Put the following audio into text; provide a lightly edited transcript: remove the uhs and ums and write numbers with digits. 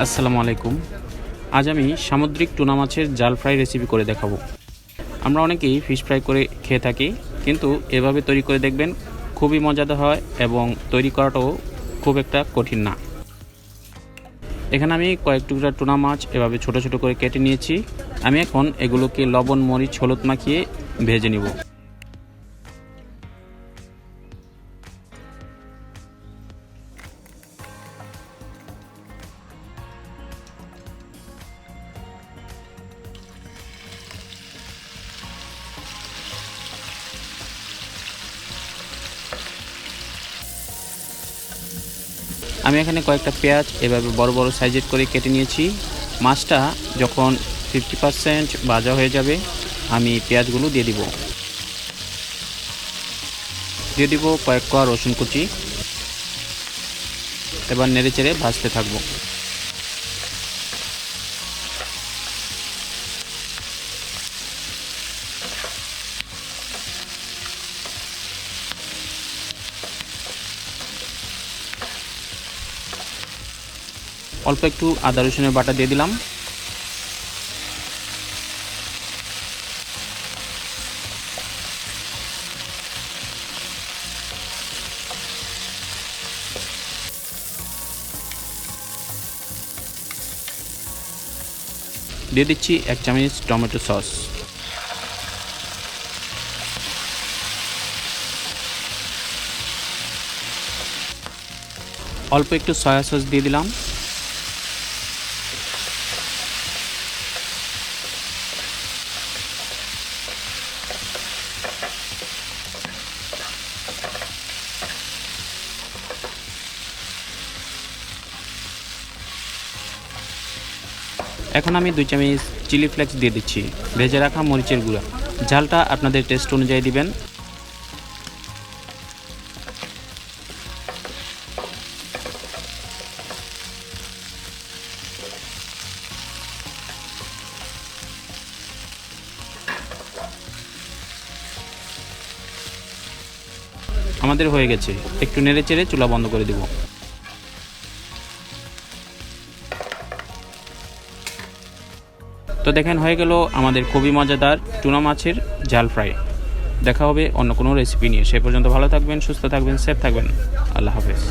আসসালামু আলাইকুম। আজ আমি সামুদ্রিক টুনা মাছের জাল ফ্রাই রেসিপি করে দেখাবো। আমরা অনেকেই ফিশ ফ্রাই করে খেয়ে থাকি, কিন্তু এভাবে তৈরি করে দেখবেন, খুবই মজাদার হয় এবং তৈরি করাটাও খুব একটা কঠিন না। এখানে আমি কয়েক টুকরা টুনা মাছ এভাবে ছোট ছোট করে কেটে নিয়েছি। আমি এখন এগুলোকে লবণ, মরিচ, হলুদ মাখিয়ে ভেজে নিব। আমি এখানে কয়েকটা পেঁয়াজ এভাবে বড় বড় সাইজের করে কেটে নিয়েছি। মাছটা যখন 50% ভাজা হয়ে যাবে, আমি পেঁয়াজগুলো দিয়ে দিব কয়েক কোয়া রসুন কুচি। এবার নেড়ে চেড়ে ভাজতে থাকবো। অল্প একটু আদা রসুনের বাটা দিয়ে দিলাম। দিয়ে দিচ্ছি 1 চামচ টমেটো সস। অল্প একটু সয়া সস দিয়ে দিলাম। এখন আমি 2 চামচ চিলি ফ্লেক্স দিয়ে দিচ্ছি, ভেজে রাখা মরিচের গুঁড়া। ঝালটা আপনাদের টেস্ট অনুযায়ী দিবেন। আমাদের হয়ে গেছে, একটু নেড়ে চেড়ে চুলা বন্ধ করে দেব। তো দেখেন, হয়ে গেল আমাদের খুবই মজাদার টুনা মাছের জাল ফ্রাই। দেখা হবে অন্য কোনো রেসিপি নিয়ে। সে পর্যন্ত ভালো থাকবেন, সুস্থ থাকবেন, সেফ থাকবেন। আল্লাহ হাফেজ।